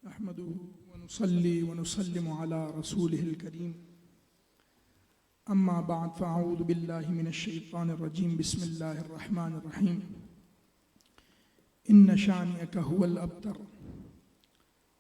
نحمده ونصلي ونسلم على رسوله الكريم أما بعد فأعوذ بالله من الشيطان الرجيم بسم الله الرحمن الرحيم إن شانئك هو الأبتر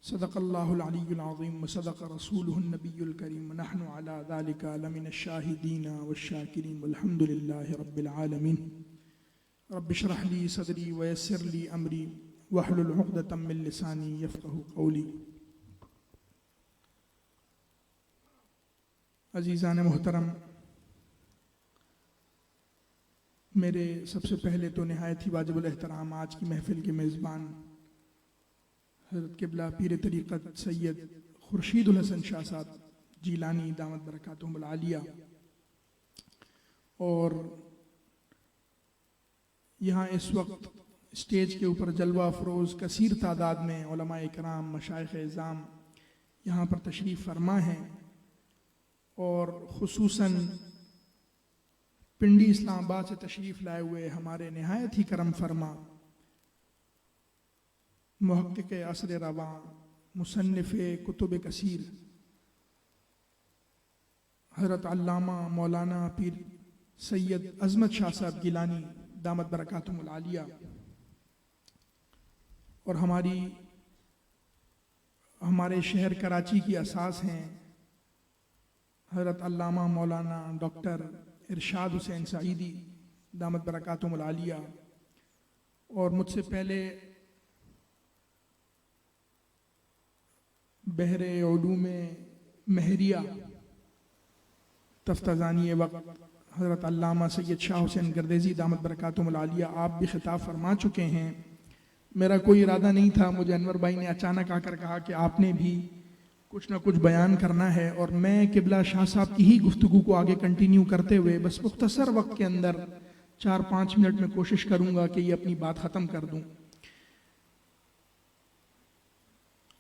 صدق الله العلي العظيم وصدق رسوله النبي الكريم ونحن على ذلك لمن الشاهدين والشاكرين والحمد لله رب العالمين رب اشرح لي صدري ويسر لي أمري واحلل عقدة من لساني يفقهوا قولي. عزیزان محترم، میرے سب سے پہلے تو نہایت ہی واجب الاحترام آج کی محفل کے میزبان حضرت قبلہ پیر طریقت سید خورشید الحسن شاہ صاحب جیلانی دامت برکاتہم العالیہ، اور یہاں اس وقت اسٹیج کے اوپر جلوہ افروز کثیر تعداد میں علماء اکرام، مشائخ اعظام یہاں پر تشریف فرما ہیں، اور خصوصاً پنڈی اسلام آباد سے تشریف لائے ہوئے ہمارے نہایت ہی کرم فرما محقق عصر رواں، مصنف کتب کثیر حضرت علامہ مولانا پیر سید عظمت شاہ صاحب گیلانی دامت برکاتہم العالیہ، اور ہمارے شہر کراچی کی اساس ہیں حضرت علامہ مولانا ڈاکٹر ارشاد حسین سعیدی دامت برکاتہم العالیہ، اور مجھ سے پہلے بحر علوم مہریہ تفتزانی وقت حضرت علامہ سید شاہ حسین گردیزی دامت برکاتہم العالیہ، آپ بھی خطاب فرما چکے ہیں۔ میرا کوئی ارادہ نہیں تھا، مجھے انور بھائی نے اچانک آ کر کہا کہ آپ نے بھی کچھ نہ کچھ بیان کرنا ہے، اور میں قبلہ شاہ صاحب کی ہی گفتگو کو آگے کنٹینیو کرتے ہوئے بس مختصر وقت کے اندر 4-5 منٹ میں کوشش کروں گا کہ یہ اپنی بات ختم کر دوں۔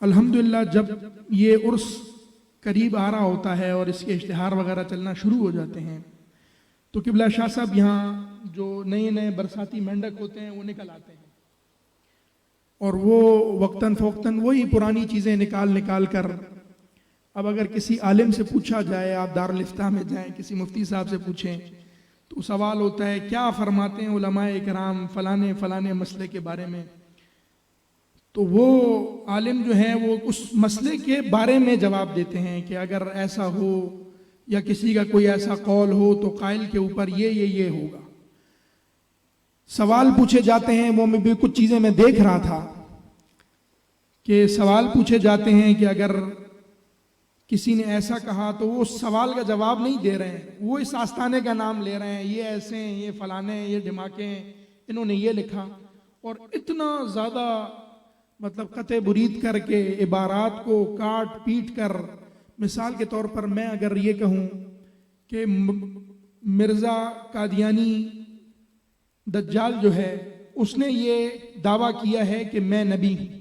الحمدللہ جب یہ عرس قریب آ رہا ہوتا ہے اور اس کے اشتہار وغیرہ چلنا شروع ہو جاتے ہیں تو قبلہ شاہ صاحب یہاں جو نئے برساتی مینڈک ہوتے ہیں وہ نکل آتے ہیں، اور وہ وقتاً فوقتاً وہی پرانی چیزیں نکال کر، اب اگر کسی عالم سے پوچھا جائے، آپ دارالافتاء میں جائیں کسی مفتی صاحب سے پوچھیں تو سوال ہوتا ہے کیا فرماتے ہیں علماء اکرام فلانے مسئلے کے بارے میں، تو وہ عالم جو ہیں وہ اس مسئلے کے بارے میں جواب دیتے ہیں کہ اگر ایسا ہو یا کسی کا کوئی ایسا قول ہو تو قائل کے اوپر یہ ہوگا۔ سوال پوچھے جاتے ہیں، وہ میں بھی کچھ چیزیں میں دیکھ رہا تھا کہ سوال پوچھے جاتے ہیں کہ اگر کسی نے ایسا کہا تو وہ اس سوال کا جواب نہیں دے رہے ہیں، وہ اس آستانے کا نام لے رہے ہیں، یہ ایسے ہیں، یہ فلانے ہیں، یہ ڈھماکے ہیں، انہوں نے یہ لکھا، اور اتنا زیادہ مطلب قطع برید کر کے عبارات کو کاٹ پیٹ کر، مثال کے طور پر میں اگر یہ کہوں کہ مرزا قادیانی دجال جو ہے اس نے یہ دعویٰ کیا ہے کہ میں نبی ہوں،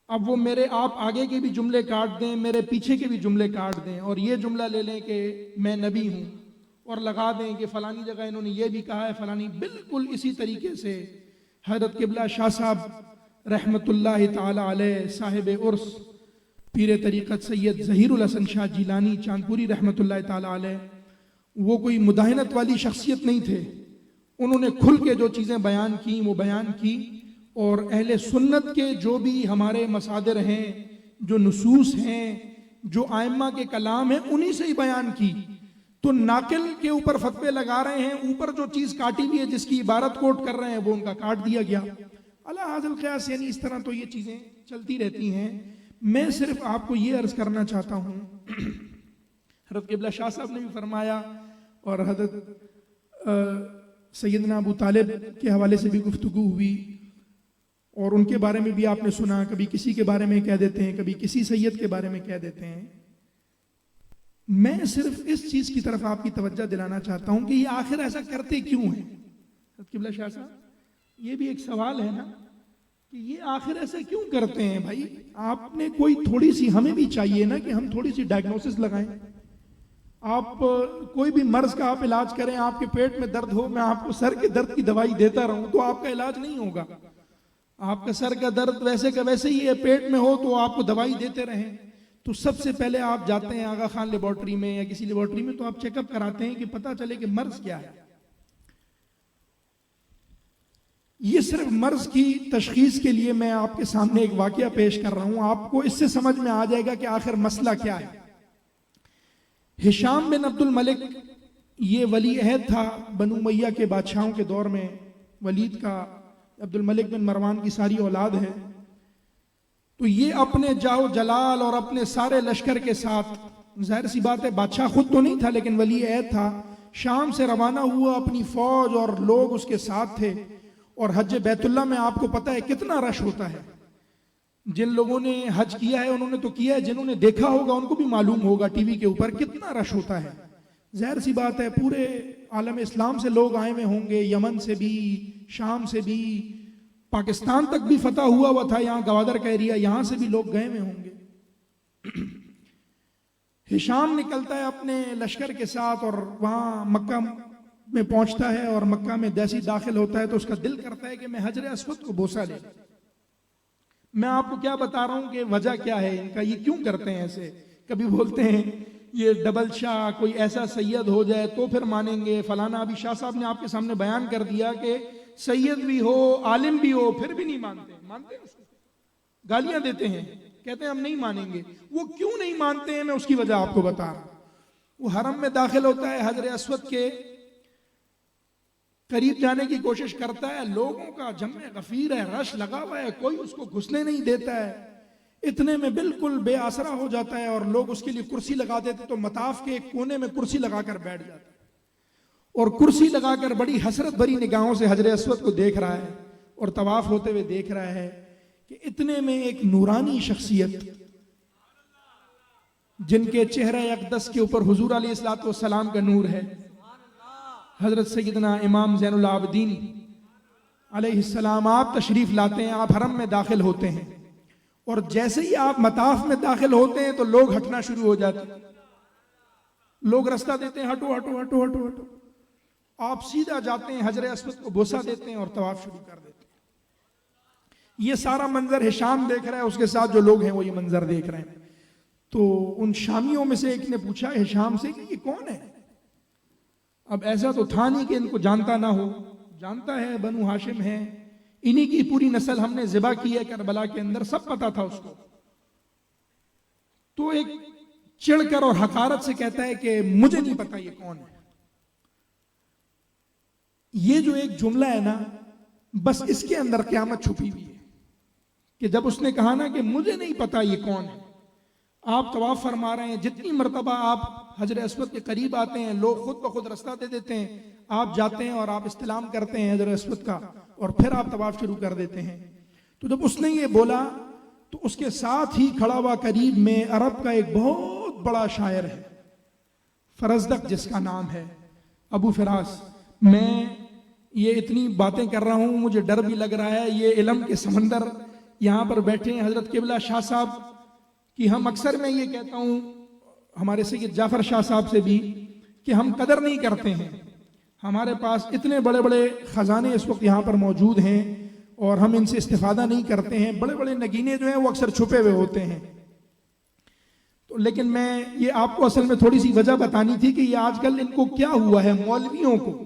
اب وہ میرے آپ آگے کے بھی جملے کاٹ دیں، میرے پیچھے کے بھی جملے کاٹ دیں، اور یہ جملہ لے لیں کہ میں نبی ہوں اور لگا دیں کہ فلانی جگہ انہوں نے یہ بھی کہا ہے فلانی، بالکل اسی طریقے سے حضرت قبلہ شاہ صاحب رحمت اللہ تعالی علیہ صاحب عرس پیر طریقت سید ظہیر الحسن شاہ جیلانی چاندپوری رحمت اللہ تعالی علیہ، وہ کوئی مداہنت والی شخصیت نہیں تھے، انہوں نے کھل کے جو چیزیں بیان کی وہ بیان کی، اور اہل سنت کے جو بھی ہمارے مصادر ہیں، جو نصوص ہیں، جو ائمہ کے کلام ہیں، انہی سے ہی بیان کی۔ تو ناقل کے اوپر فتوے لگا رہے ہیں، اوپر جو چیز کاٹی بھی ہے جس کی عبارت کوٹ کر رہے ہیں وہ ان کا کاٹ دیا گیا، علی ھذا القیاس، یعنی اس طرح تو یہ چیزیں چلتی رہتی ہیں۔ میں صرف آپ کو یہ عرض کرنا چاہتا ہوں، حضرت قبلہ شاہ صاحب نے بھی فرمایا، اور حضرت سیدنا ابو طالب کے حوالے سے بھی گفتگو ہوئی، اور ان کے بارے میں بھی آپ نے سنا، کبھی کسی کے بارے میں کہہ دیتے ہیں، کبھی کسی سید کے بارے میں کہہ دیتے ہیں۔ میں صرف اس چیز کی طرف آپ کی توجہ دلانا چاہتا ہوں کہ یہ آخر ایسا کرتے کیوں ہیں؟ حضرت قبلہ شاہ صاحب، یہ بھی ایک سوال ہے نا کہ یہ آخر ایسا کیوں کرتے ہیں؟ بھائی آپ نے کوئی تھوڑی سی، ہمیں بھی چاہیے نا کہ ہم تھوڑی سی ڈائگنوسس لگائیں۔ آپ کوئی بھی مرض کا آپ علاج کریں، آپ کے پیٹ میں درد ہو، میں آپ کو سر کے درد کی دوائی دیتا رہوں تو آپ کا علاج نہیں ہوگا۔ آپ کا سر کا درد ویسے کا ویسے ہی ہے، پیٹ میں ہو تو آپ کو دوائی دیتے رہیں، تو سب سے پہلے آپ جاتے ہیں آغا خان لیبارٹری میں یا کسی لیبارٹری میں، تو آپ چیک اپ کراتے ہیں کہ پتہ چلے کہ مرض کیا ہے۔ یہ صرف مرض کی تشخیص کے لیے میں آپ کے سامنے ایک واقعہ پیش کر رہا ہوں، آپ کو اس سے سمجھ میں آ جائے گا کہ آخر مسئلہ کیا ہے۔ ہشام بن عبد الملک یہ ولی عہد تھا بنو امیہ کے بادشاہوں کے دور میں، ولید کا، عبد الملک بن مروان کی ساری اولاد ہے۔ تو یہ اپنے جاہ و جلال اور اپنے سارے لشکر کے ساتھ، ظاہر سی بات ہے بادشاہ خود تو نہیں تھا لیکن ولی عہد تھا، شام سے روانہ ہوا، اپنی فوج اور لوگ اس کے ساتھ تھے۔ اور حج بیت اللہ میں آپ کو پتہ ہے کتنا رش ہوتا ہے، جن لوگوں نے حج کیا ہے انہوں نے تو کیا ہے، جنہوں نے دیکھا ہوگا ان کو بھی معلوم ہوگا ٹی وی کے اوپر کتنا رش ہوتا ہے۔ ظاہر سی بات ہے پورے عالم اسلام سے لوگ آئے ہوئے ہوں گے، یمن سے بھی، شام سے بھی، پاکستان تک بھی فتح ہوا تھا، یہاں گوادر کا ایریا، یہاں سے بھی لوگ گئے ہوئے ہوں گے۔ ہشام نکلتا ہے اپنے لشکر کے ساتھ اور وہاں مکہ میں پہنچتا ہے، اور مکہ میں جیسے ہی داخل ہوتا ہے تو اس کا دل کرتا ہے کہ میں حجر اسود کو بوسہ لے۔ میں آپ کو کیا بتا رہا ہوں کہ وجہ کیا ہے ان کا، یہ کیوں کرتے ہیں ایسے؟ کبھی بولتے ہیں یہ ڈبل شاہ، کوئی ایسا سید ہو جائے تو پھر مانیں گے، فلانا۔ ابھی شاہ صاحب نے آپ کے سامنے بیان کر دیا کہ سید بھی ہو، عالم بھی ہو، پھر بھی نہیں مانتے، مانتے ہیں اس کو، گالیاں دیتے ہیں، کہتے ہیں ہم نہیں مانیں گے۔ وہ کیوں نہیں مانتے ہیں میں اس کی وجہ آپ کو بتا رہا ہوں۔ وہ حرم میں داخل ہوتا ہے، حجر اسود کے قریب جانے کی کوشش کرتا ہے، لوگوں کا جمع غفیر ہے، رش لگا ہوا ہے، کوئی اس کو گھسنے نہیں دیتا ہے۔ اتنے میں بالکل بے آسرا ہو جاتا ہے، اور لوگ اس کے لیے کرسی لگا دیتے تو مطاف کے ایک کونے میں کرسی لگا کر بیٹھ جاتا ہے، اور کرسی لگا کر بڑی حسرت بھری نگاہوں سے حجر اسود کو دیکھ رہا ہے اور طواف ہوتے ہوئے دیکھ رہا ہے کہ اتنے میں ایک نورانی شخصیت، جن کے چہرہ اقدس کے اوپر حضور علیہ الصلوۃ والسلام کا نور ہے، حضرت سیدنا امام زین العابدین علیہ السلام، آپ تشریف لاتے ہیں، آپ حرم میں داخل ہوتے ہیں، اور جیسے ہی آپ مطاف میں داخل ہوتے ہیں تو لوگ ہٹنا شروع ہو جاتے ہیں، لوگ رستہ دیتے ہیں، ہٹو ہٹو ہٹو ہٹو ہٹو۔ آپ سیدھا جاتے ہیں، حجر اسود کو بوسہ دیتے ہیں اور طواف شروع کر دیتے ہیں۔ یہ سارا منظر ہشام دیکھ رہا ہے، اس کے ساتھ جو لوگ ہیں وہ یہ منظر دیکھ رہے ہیں۔ تو ان شامیوں میں سے ایک نے پوچھا ہشام سے کہ یہ کون ہے؟ اب ایسا تو تھا نہیں کہ ان کو جانتا نہ ہو، جانتا ہے، بنو ہاشم ہے، انہی کی پوری نسل ہم نے ذبح کی ہے کربلا کے اندر، سب پتا تھا اس کو۔ تو ایک چڑھ کر اور حقارت سے کہتا ہے کہ مجھے نہیں پتا یہ کون ہے۔ یہ جو ایک جملہ ہے نا، بس اس کے اندر قیامت چھپی ہوئی ہے، کہ جب اس نے کہا نا کہ مجھے نہیں پتا یہ کون ہے، آپ طواف فرما رہے ہیں، جتنی مرتبہ آپ حجر اسود کے قریب آتے ہیں لوگ خود بخود رستہ دے دیتے ہیں، آپ جاتے ہیں اور آپ استلام کرتے ہیں حجر اسود کا، اور پھر آپ طواف شروع کر دیتے ہیں۔ تو جب اس نے یہ بولا تو اس کے ساتھ ہی کھڑا ہوا قریب میں عرب کا ایک بہت بڑا شاعر ہے، فرزدق جس کا نام ہے، ابو فراس۔ میں یہ اتنی باتیں کر رہا ہوں، مجھے ڈر بھی لگ رہا ہے، یہ علم کے سمندر یہاں پر بیٹھے ہیں حضرت قبلہ شاہ صاحب کہ ہم اکثر میں یہ کہتا ہوں ہمارے سید جعفر شاہ صاحب سے بھی کہ ہم قدر نہیں کرتے ہیں، ہمارے پاس اتنے بڑے بڑے خزانے اس وقت یہاں پر موجود ہیں اور ہم ان سے استفادہ نہیں کرتے ہیں، بڑے بڑے نگینے جو ہیں وہ اکثر چھپے ہوئے ہوتے ہیں۔ تو لیکن میں یہ آپ کو اصل میں تھوڑی سی وجہ بتانی تھی کہ یہ آج کل ان کو کیا ہوا ہے، مولویوں کو،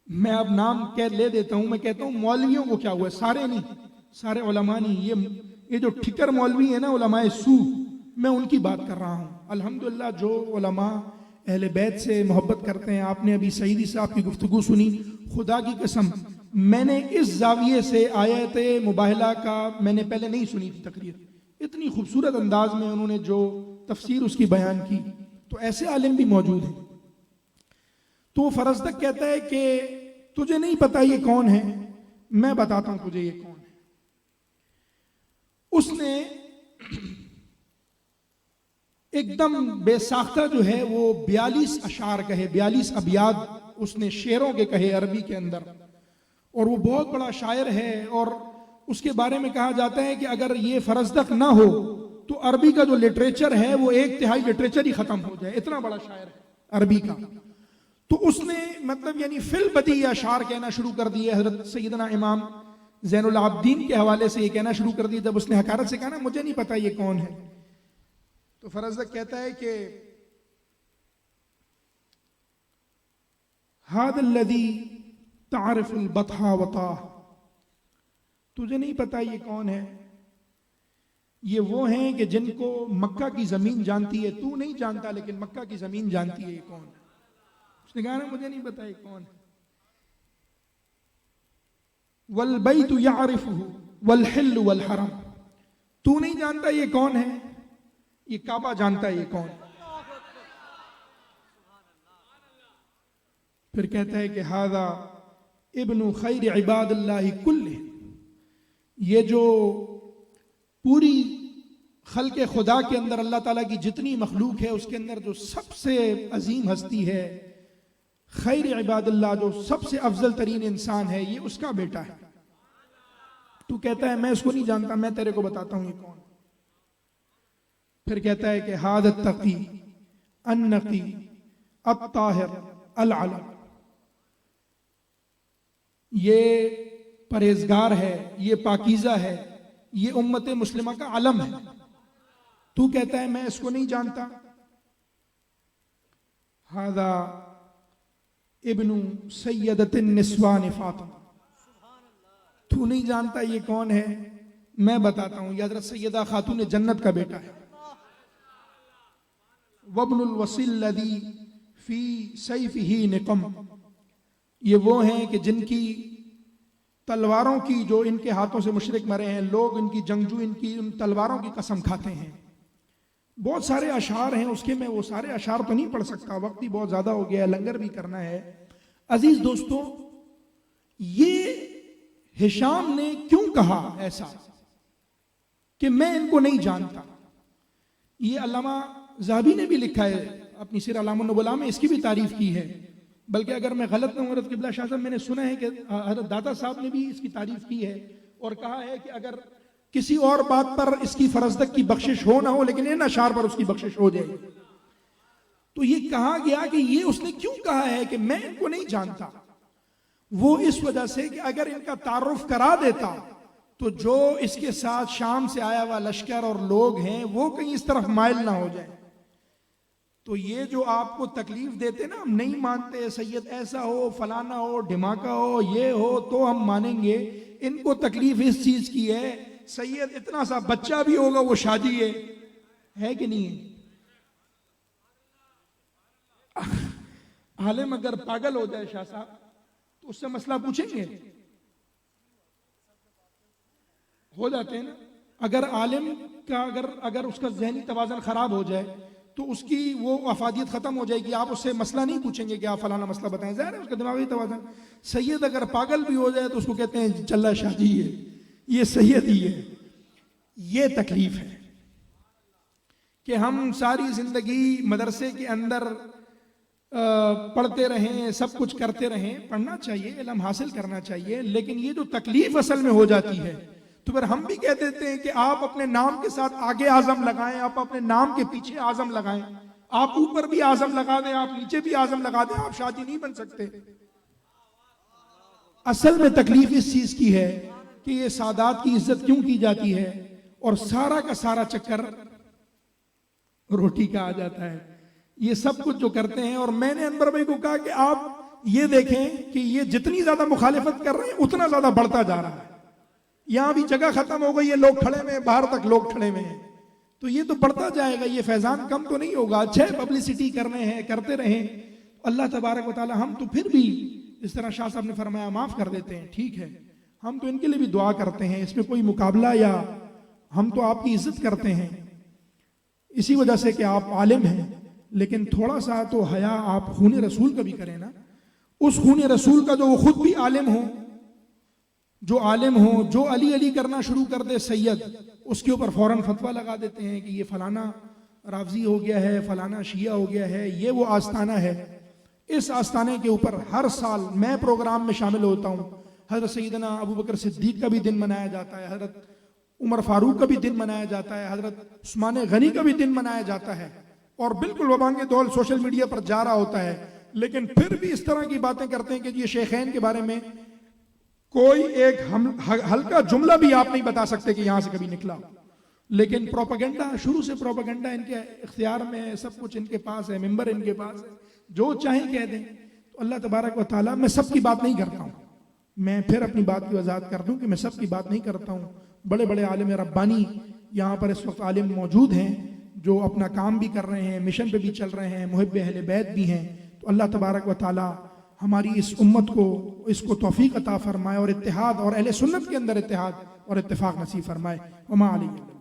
میں اب نام لے دیتا ہوں، میں کہتا ہوں مولویوں کو کیا ہوا ہے، سارے نہیں، سارے علماء نہیں، یہ جو ٹھکر مولوی ہیں نا، علماء سو، میں ان کی بات کر رہا ہوں۔ الحمدللہ جو علماء اہل بیت سے محبت کرتے ہیں، آپ نے ابھی سعیدی صاحب کی گفتگو سنی، خدا کی قسم میں نے اس زاویے سے آیت مباہلہ کا میں نے پہلے نہیں سنی تھی تقریر، اتنی خوبصورت انداز میں انہوں نے جو تفسیر اس کی بیان کی، تو ایسے عالم بھی موجود ہیں۔ تو فرزدق کہتا ہے کہ تجھے نہیں پتا یہ کون ہے، میں بتاتا ہوں تجھے یہ کون ہے۔ اس نے ایک دم بے ساختہ جو ہے وہ 42 اشعار کہے، 42 ابیات اس نے شعروں کے کہے عربی کے اندر، اور وہ بہت بڑا شاعر ہے، اور اس کے بارے میں کہا جاتا ہے کہ اگر یہ فرزدق نہ ہو تو عربی کا جو لٹریچر ہے وہ 1/3 لٹریچر ہی ختم ہو جائے، اتنا بڑا شاعر ہے عربی کا۔ تو اس نے مطلب یعنی فی البدیہہ اشعار کہنا شروع کر دیے حضرت سیدنا امام زین العابدین کے حوالے سے یہ کہنا شروع کر دیا جب اس نے حقارت سے کہا نا مجھے نہیں پتا یہ کون ہے. تو فرزدق کہتا ہے کہ هذا الذي تعرف البطحا وطاح، تجھے نہیں پتا یہ کون ہے، یہ وہ ہیں کہ جن کو مکہ کی زمین جانتی ہے، تو نہیں جانتا لیکن مکہ کی زمین جانتی ہے یہ کون ہے. اس نے کہا نا مجھے نہیں پتا یہ کون ہے. والبیت یعرفہ والحل والحرم، تو نہیں جانتا یہ کون ہے، یہ کعبہ جانتا ہے یہ کون ہے. پھر کہتا ہے کہ ھذا ابن خیر عباد اللہ کلہ، یہ جو پوری خلق خدا کے اندر اللہ تعالیٰ کی جتنی مخلوق ہے اس کے اندر جو سب سے عظیم ہستی ہے، خیر عباد اللہ، جو سب سے افضل ترین انسان ہے، یہ اس کا بیٹا ہے. تو کہتا ہے میں اس کو نہیں جانتا، میں تیرے کو بتاتا ہوں یہ کون. پھر کہتا ہے کہ ھذا التقی النقی الطاہر العلم، یہ پرہیزگار ہے، یہ پاکیزہ ہے، یہ امت مسلمہ کا علم ہے. تو کہتا ہے میں اس کو نہیں جانتا. ھذا ابن سیدۃ النسوان فاطمہ، تو نہیں جانتا یہ کون ہے، میں بتاتا ہوں، یہ حضرت سیدہ خاتون جنت کا بیٹا ہے. وابن الوصی الذی فی سیفہ نقم، یہ وہ ہیں کہ جن کی تلواروں کی، جو ان کے ہاتھوں سے مشرک مرے ہیں لوگ، ان کی جنگجو ان کی ان تلواروں کی قسم کھاتے ہیں. بہت سارے اشعار ہیں اس کے، میں وہ سارے اشعار تو نہیں پڑھ سکتا، وقت ہی بہت زیادہ ہو گیا، لنگر بھی کرنا ہے. عزیز دوستو، یہ ہشام نے کیوں کہا ایسا کہ میں ان کو نہیں جانتا؟ یہ علامہ ذہبی نے بھی لکھا ہے اپنی سیر اعلام النبلاء میں، اس کی بھی تعریف کی ہے. بلکہ اگر میں غلط نہ ہوں حضرت قبلہ شاہ صاحب، میں نے سنا ہے کہ حضرت داتا صاحب نے بھی اس کی تعریف کی ہے اور کہا ہے کہ اگر کسی اور بات پر اس کی فرزدق کی بخشش ہو نہ ہو لیکن ان اشعار پر اس کی بخشش ہو جائے. تو یہ کہا گیا کہ یہ اس نے کیوں کہا ہے کہ میں ان کو نہیں جانتا، وہ اس وجہ سے کہ اگر ان کا تعارف کرا دیتا تو جو اس کے ساتھ شام سے آیا ہوا لشکر اور لوگ ہیں وہ کہیں اس طرف مائل نہ ہو جائیں. تو یہ جو آپ کو تکلیف دیتے نا، ہم نہیں مانتے، سید ایسا ہو، فلانا ہو، دھماکہ ہو، یہ ہو تو ہم مانیں گے. ان کو تکلیف اس چیز کی ہے، سید اتنا سا بچہ بھی ہوگا وہ شادی ہے کہ نہیں ہے. عالم اگر پاگل ہو جائے شاہ صاحب تو اس سے مسئلہ پوچھیں گے؟ ہو جاتے ہیں نا. اگر عالم کا اگر اس کا ذہنی توازن خراب ہو جائے تو اس کی وہ افادیت ختم ہو جائے گی. آپ اس سے مسئلہ نہیں پوچھیں گے کہ آپ فلانا مسئلہ بتائیں، ظاہر ہے اس کا دماغی توازن. سید اگر پاگل بھی ہو جائے تو اس کو کہتے ہیں چلہ شاہی ہے، یہ سید ہی ہے. یہ تکلیف ہے کہ ہم ساری زندگی مدرسے کے اندر پڑھتے رہیں، سب کچھ کرتے رہیں. پڑھنا چاہیے، علم حاصل کرنا چاہیے، لیکن یہ جو تکلیف اصل میں ہو جاتی ہے تو پھر ہم بھی کہہ دیتے ہیں کہ آپ اپنے نام کے ساتھ آگے اعظم لگائیں، آپ اپنے نام کے پیچھے اعظم لگائیں، آپ اوپر بھی اعظم لگا دیں، آپ نیچے بھی اعظم لگا دیں، آپ شادی نہیں بن سکتے. اصل میں تکلیف اس چیز کی ہے کہ یہ سادات کی عزت کیوں کی جاتی ہے اور سارا کا سارا چکر روٹی کا آ جاتا ہے. یہ سب کچھ جو کرتے ہیں، اور میں نے انور بھائی کو کہا کہ آپ یہ دیکھیں کہ یہ جتنی زیادہ مخالفت کر رہے ہیں اتنا زیادہ بڑھتا جا رہا ہے. یہاں بھی جگہ ختم ہو گئی ہے، لوگ کھڑے میں، باہر تک لوگ کھڑے میں ہیں، تو یہ تو بڑھتا جائے گا، یہ فیضان کم تو نہیں ہوگا. اچھے پبلسٹی کرنے ہیں، کرتے رہیں. اللہ تبارک و تعالی ہم تو پھر بھی اس طرح شاہ صاحب نے فرمایا معاف کر دیتے ہیں، ٹھیک ہے، ہم تو ان کے لیے بھی دعا کرتے ہیں، اس میں کوئی مقابلہ یا ہم تو آپ کی عزت کرتے ہیں اسی وجہ سے کہ آپ عالم ہیں، لیکن تھوڑا سا تو حیا آپ خون رسول کا بھی کریں نا. اس خون رسول کا جو وہ خود بھی عالم ہو، جو عالم ہو، جو علی علی کرنا شروع کر دے سید، اس کے اوپر فوراً فتویٰ لگا دیتے ہیں کہ یہ فلانا رافضی ہو گیا ہے، فلانا شیعہ ہو گیا ہے، یہ وہ آستانہ ہے. اس آستانے کے اوپر ہر سال میں پروگرام میں شامل ہوتا ہوں. حضرت سیدنا ابو بکر صدیق کا بھی دن منایا جاتا ہے، حضرت عمر فاروق کا بھی دن منایا جاتا ہے، حضرت عثمان غنی کا بھی دن منایا جاتا ہے، اور بالکل وبانگ دول سوشل میڈیا پر جا رہا ہوتا ہے. لیکن پھر بھی اس طرح کی باتیں کرتے ہیں کہ یہ شیخین کے بارے میں کوئی ایک ہلکا جملہ بھی آپ نہیں بتا سکتے کہ یہاں سے کبھی نکلا. لیکن پروپیگنڈا، شروع سے پروپیگنڈا ان کے اختیار میں ہے، سب کچھ ان کے پاس ہے، ممبر ان کے پاس ہے، جو چاہیں کہہ دیں. تو اللہ تبارک و تعالیٰ، میں سب کی بات نہیں کرتا ہوں، میں پھر اپنی بات کی وضاحت کر دوں کہ میں سب کی بات نہیں کرتا ہوں. بڑے بڑے عالم ربانی یہاں پر اس وقت عالم موجود ہیں جو اپنا کام بھی کر رہے ہیں، مشن پہ بھی چل رہے ہیں، محب اہل بیت بھی ہیں. تو اللہ تبارک و تعالیٰ ہماری اس امت کو اس کو توفیق عطا فرمائے اور اتحاد اور اہل سنت کے اندر اتحاد اور اتفاق نصیب فرمائے. وما علیہ